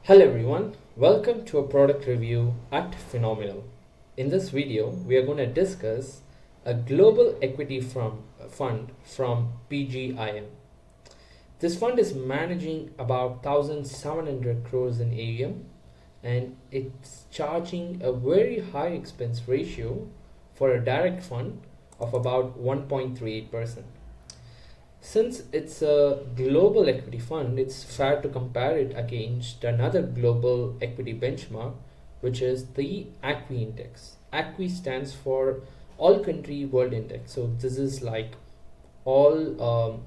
Hello everyone, welcome to a product review at Finominal. In this video, we are going to discuss a global equity fund from PGIM. This fund is managing about 1,700 crores in AUM and it's charging a very high expense ratio for a direct fund of about 1.38%. Since it's a global equity fund, it's fair to compare it against another global equity benchmark, which is the ACWI index. ACWI stands for All Country World Index. So this is like all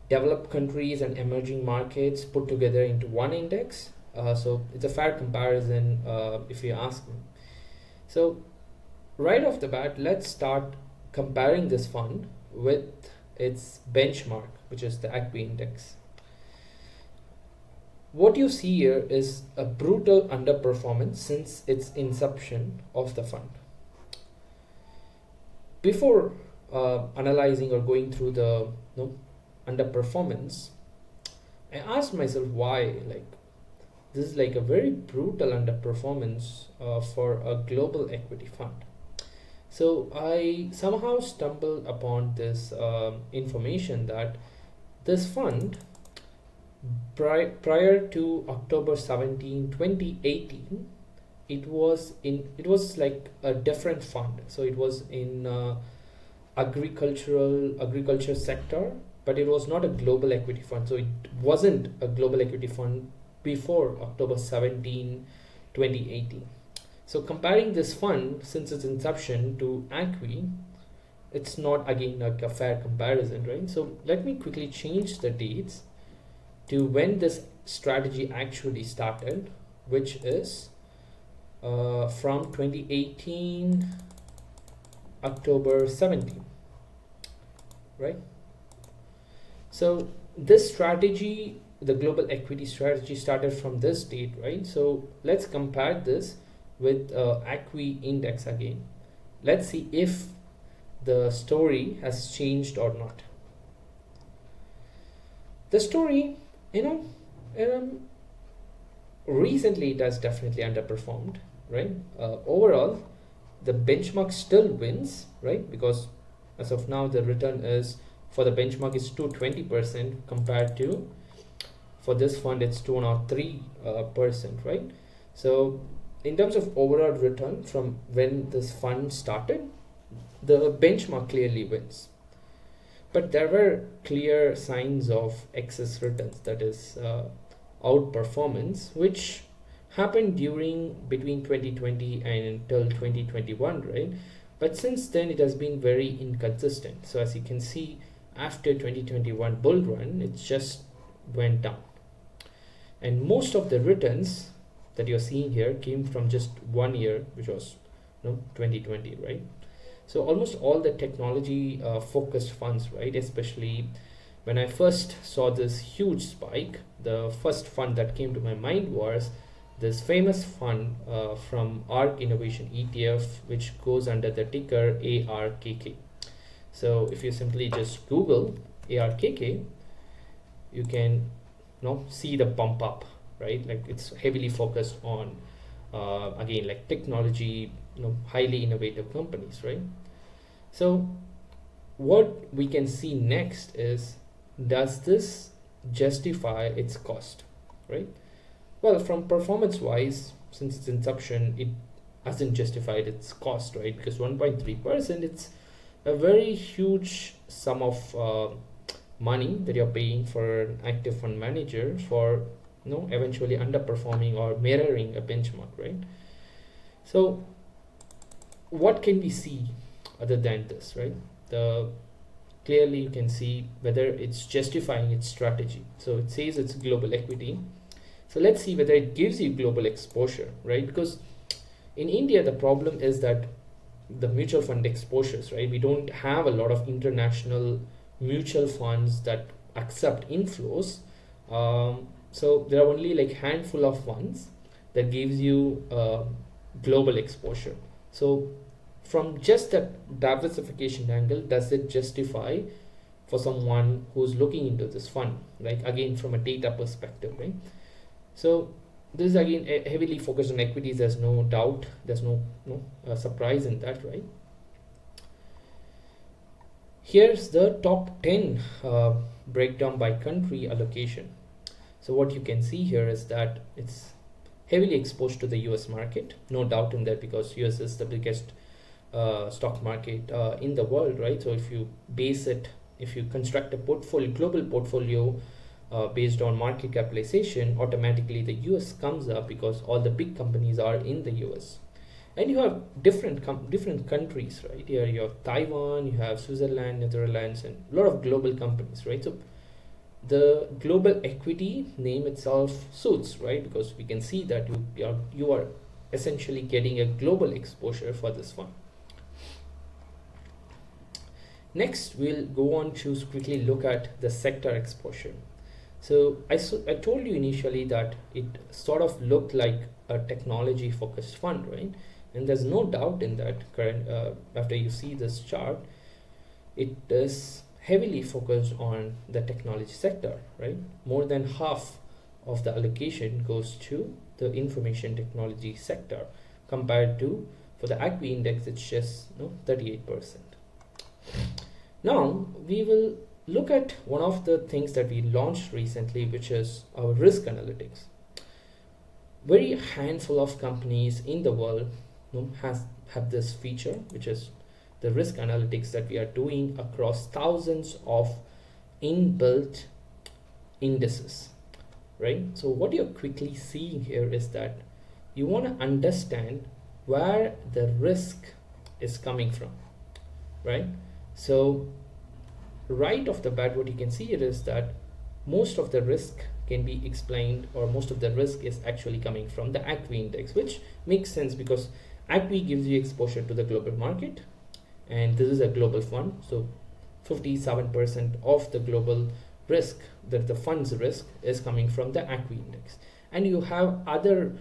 developed countries and emerging markets put together into one index. So it's a fair comparison if you ask me. So right off the bat, let's start comparing this fund with its benchmark, which is the ACWI index. What you see here is a brutal underperformance since its inception of the fund. Before analyzing or going through the underperformance, I asked myself why. This is like a very brutal underperformance for a global equity fund. So I somehow stumbled upon this information that this fund prior to October 17, 2018, it was like a different fund. So it was in agriculture sector, but it was not a global equity fund. So it wasn't a global equity fund before October 17, 2018. So comparing this fund since its inception to ACWI, it's not again like a fair comparison, right? So let me quickly change the dates to when this strategy actually started, which is from 2018 October 17, right? So this strategy, the global equity strategy, started from this date, right? So let's compare this with ACWI index again. Let's see if the story has changed or not. The story, recently it has definitely underperformed, right? Overall, the benchmark still wins, right? Because as of now, the return is for the benchmark is 220% compared to for this fund it's 203%, right? So in terms of overall return from when this fund started, the benchmark clearly wins. But there were clear signs of excess returns, that is outperformance, which happened between 2020 and until 2021, right? But since then it has been very inconsistent. So as you can see, after 2021 bull run, it just went down. And most of the returns that you're seeing here came from just 1 year, which was 2020, right? So almost all the technology focused funds, right? Especially when I first saw this huge spike, the first fund that came to my mind was this famous fund from ARK Innovation ETF, which goes under the ticker ARKK. So if you simply just Google ARKK, you can see the bump up, right? Like it's heavily focused on again like technology, highly innovative companies, right? So what we can see next is, does this justify its cost, right? Well, from performance wise, since its inception, it hasn't justified its cost, right? Because 1.3%, it's a very huge sum of money that you're paying for an active fund manager for eventually underperforming or mirroring a benchmark, right? So what can we see other than this, right? Clearly you can see whether it's justifying its strategy. So it says it's global equity. So let's see whether it gives you global exposure, right? Because in India, the problem is that the mutual fund exposures, right? We don't have a lot of international mutual funds that accept inflows. So there are only like handful of funds that gives you global exposure. So from just that diversification angle, does it justify for someone who's looking into this fund, like again from a data perspective, right? So this is again heavily focused on equities. There's no doubt, there's no surprise in that, right? Here's the top 10 breakdown by country allocation. So what you can see here is that it's heavily exposed to the US market, no doubt in that, because US is the biggest stock market in the world, right? So if you construct a portfolio, global portfolio based on market capitalization, automatically the US comes up because all the big companies are in the US. And you have different countries, right? Here you have Taiwan, you have Switzerland, Netherlands, and a lot of global companies, right? So the global equity name itself suits, right? Because we can see that you are essentially getting a global exposure for this fund. Next, we'll go on to quickly look at the sector exposure. So I told you initially that it sort of looked like a technology focused fund, right? And there's no doubt in that. After you see this chart, it is heavily focused on the technology sector, right? More than half of the allocation goes to the information technology sector, compared to, for the ACWI index, it's just 38%. Now we will look at one of the things that we launched recently, which is our risk analytics. Very handful of companies in the world have this feature, which is the risk analytics that we are doing across thousands of inbuilt indices, right? So what you're quickly seeing here is that you want to understand where the risk is coming from, right? So right off the bat, what you can see here is that most of the risk can be explained, or most of the risk is actually coming from the ACWI index, which makes sense because ACWI gives you exposure to the global market, and this is a global fund. So 57% of the global risk, that the fund's risk, is coming from the ACWI index. And you have other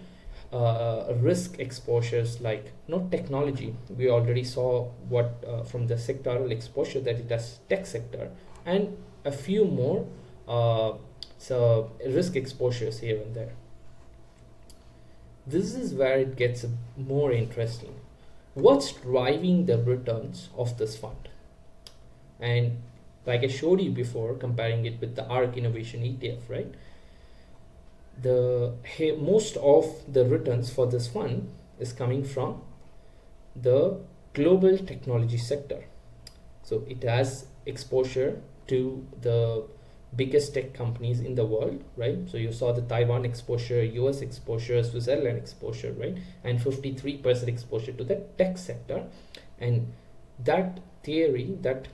risk exposures like technology. We already saw what from the sectoral exposure that it has tech sector, and a few more so risk exposures here and there. This is where it gets more interesting. What's driving the returns of this fund? And like I showed you before, comparing it with the ARK Innovation ETF, right? Most of the returns for this fund is coming from the global technology sector. So it has exposure to the biggest tech companies in the world, right? So you saw the Taiwan exposure, US exposure, Switzerland exposure, right? And 53% exposure to the tech sector. And that theory, that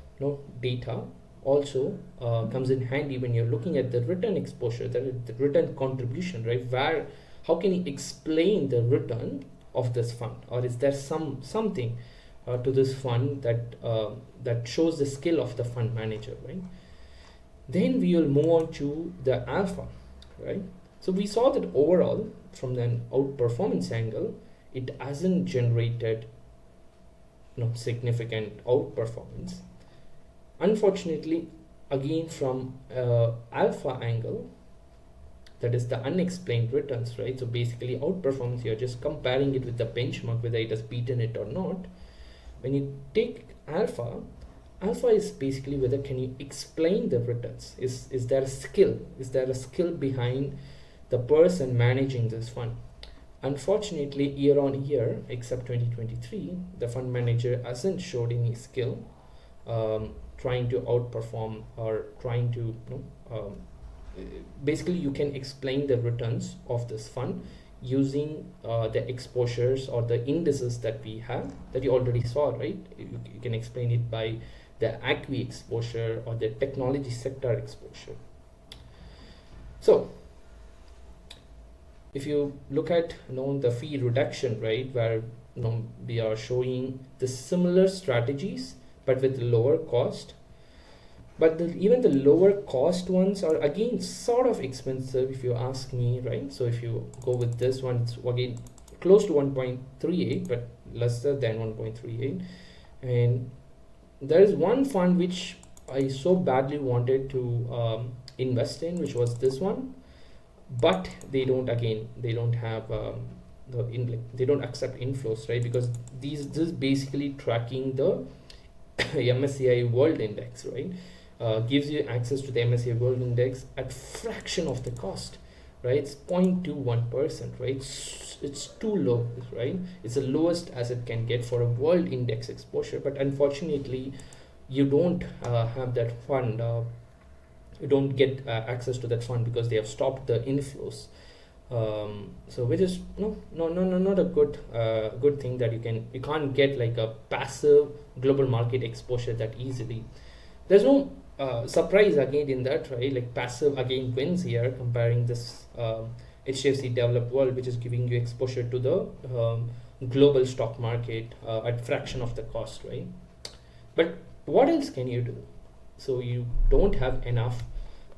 data also comes in handy when you're looking at the return exposure, the return contribution, right? How can you explain the return of this fund, or is there something to this fund that shows the skill of the fund manager, right? Then we will move on to the alpha, right? So we saw that overall, from an outperformance angle, it hasn't generated significant outperformance. Unfortunately, again, from alpha angle, that is the unexplained returns, right? So basically outperformance, you're just comparing it with the benchmark, whether it has beaten it or not. When you take alpha is basically whether can you explain the returns. Is there a skill? Is there a skill behind the person managing this fund? Unfortunately, year on year, except 2023, the fund manager hasn't showed any skill trying to outperform, or trying to basically you can explain the returns of this fund using the exposures or the indices that we have, that you already saw, right? You can explain it by the ACWI exposure or the technology sector exposure. So if you look at the fee reduction, right, where we are showing the similar strategies but with lower cost, but even the lower cost ones are again sort of expensive if you ask me, right? So if you go with this one, it's again close to 1.38 but lesser than 1.38. And there is one fund which I so badly wanted to invest in, which was this one. but they don't, again, they don't have they don't accept inflows, right? Because this is basically tracking the MSCI World Index, right? Gives you access to the MSCI World Index at fraction of the cost, right? It's 0.21%, right? It's too low, right? It's the lowest as it can get for a world index exposure, but unfortunately, you don't have that fund. You don't get access to that fund because they have stopped the inflows. So which is not a good thing, that you can't get like a passive global market exposure that easily. There's no surprise again in that, right? Like passive again wins here, comparing this HDFC developed world, which is giving you exposure to the global stock market at fraction of the cost, right? But what else can you do? So you don't have enough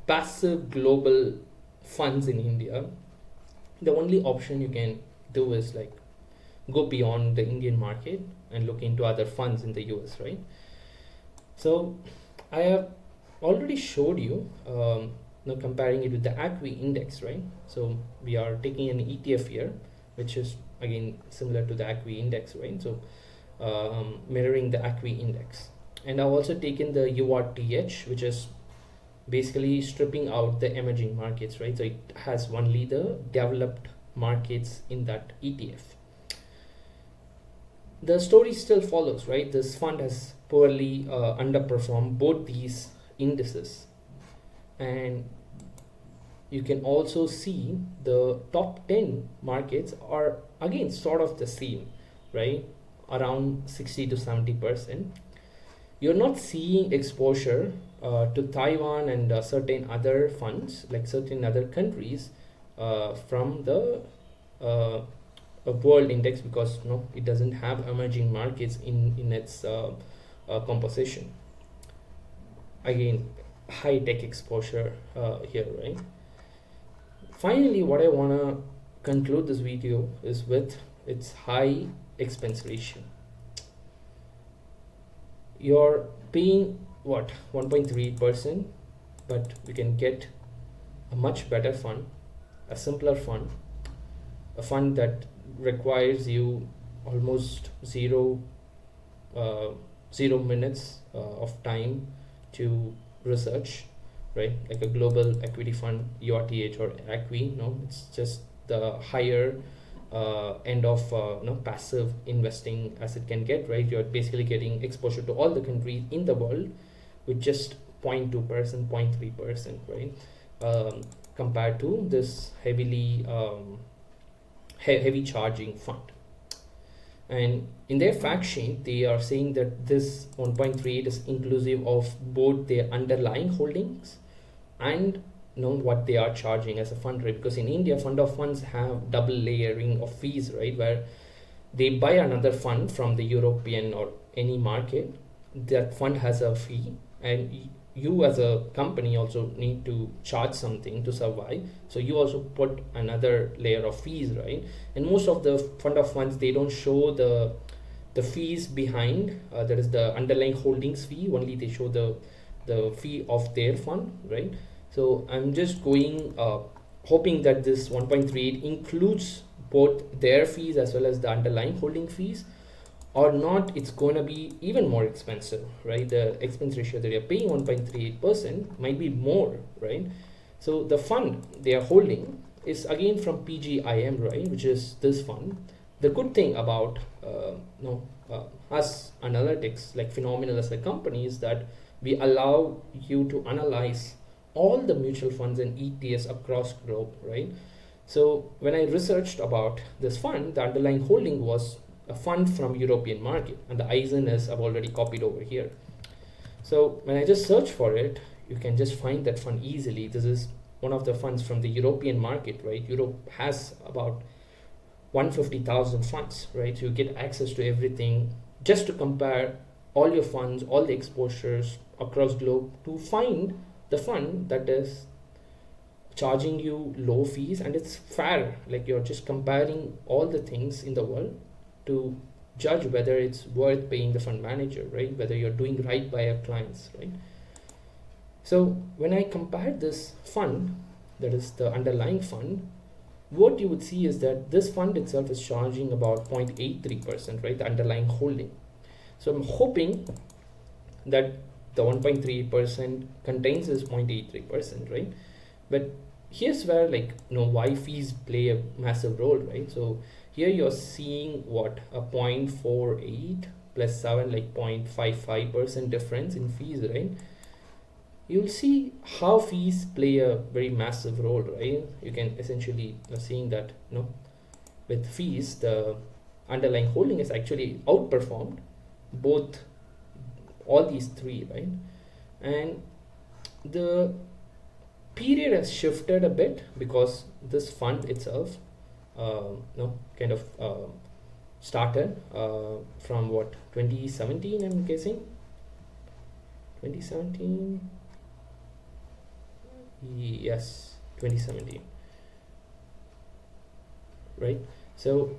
passive global funds in India. The only option you can do is like go beyond the Indian market and look into other funds in the US, right? So I have already showed you now comparing it with the ACWI index, right? So we are taking an ETF here, which is again similar to the ACWI index, right? So mirroring the ACWI index. And I've also taken the URTH, which is basically stripping out the emerging markets, right? So it has only the developed markets in that ETF. The story still follows, right? This fund has poorly underperformed both these indices, and you can also see the top 10 markets are again sort of the same, right? Around 60 to 70%. You're not seeing exposure to Taiwan and certain other funds, like certain other countries from the world index, because it doesn't have emerging markets in its composition. Again, high tech exposure here, right? Finally, what I want to conclude this video is with its high expense ratio. You're paying what, 1.3%, but you can get a much better fund, a simpler fund, a fund that requires you almost zero minutes of time to research, right? Like a global equity fund, URTH or ACWI. It's just the higher end of passive investing as it can get, right? You're basically getting exposure to all the countries in the world with just 0.2%, 0.3%, right? Compared to this heavily heavy charging fund. And in their fact sheet, they are saying that this 1.38 is inclusive of both their underlying holdings and what they are charging as a fund rate. Because in India, fund of funds have double layering of fees, right? Where they buy another fund from the European or any market, that fund has a fee, and you as a company also need to charge something to survive, so you also put another layer of fees, right? And most of the fund of funds, they don't show the fees behind, that is the underlying holdings fee, only they show the fee of their fund, right? So I'm just going hoping that this 1.38 includes both their fees as well as the underlying holding fees. Or not, it's going to be even more expensive, right? The expense ratio that you're paying 1.38% might be more, right? So the fund they are holding is again from PGIM, right? Which is this fund. The good thing about us analytics, like Finominal as a company, is that we allow you to analyze all the mutual funds and ETFs across globe, right? So when I researched about this fund, the underlying holding was a fund from European market, and the ISIN is I've already copied over here. So when I just search for it, you can just find that fund easily. This is one of the funds from the European market, right? Europe has about 150,000 funds, right? So you get access to everything just to compare all your funds, all the exposures across globe, to find the fund that is charging you low fees and it's fair. Like you're just comparing all the things in the world to judge whether it's worth paying the fund manager, right? Whether you're doing right by your clients, right? So when I compared this fund, that is the underlying fund, what you would see is that this fund itself is charging about 0.83%, right? The underlying holding. So I'm hoping that the 1.3% contains this 0.83%, right? But here's where, like, why fees play a massive role, right? So here you're seeing what, a 0.48 plus 7, like 0.55% difference in fees, right? You'll see how fees play a very massive role, right? You can essentially seeing that with fees the underlying holding is actually outperformed both all these three, right? And the period has shifted a bit because this fund itself kind of started from what, 2017, I'm guessing 2017. Yes, 2017, right? So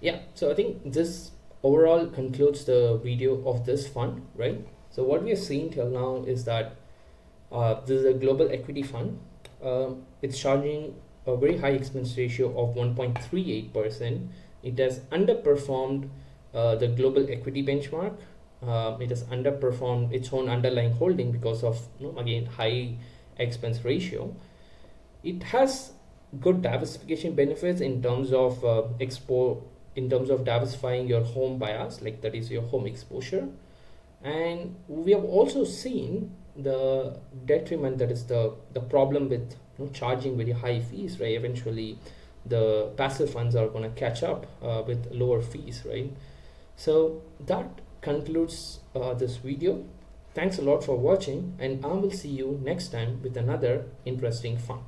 yeah, so I think this overall concludes the video of this fund, right? So what we are seeing till now is that this is a global equity fund. It's charging a very high expense ratio of 1.38%. It has underperformed the global equity benchmark. It has underperformed its own underlying holding because of again high expense ratio. It has good diversification benefits in terms of diversifying your home bias, like that is your home exposure. And we have also seen the detriment, that is the problem with charging very high fees, right? Eventually the passive funds are going to catch up with lower fees, right? So that concludes this video. Thanks a lot for watching, and I will see you next time with another interesting fund.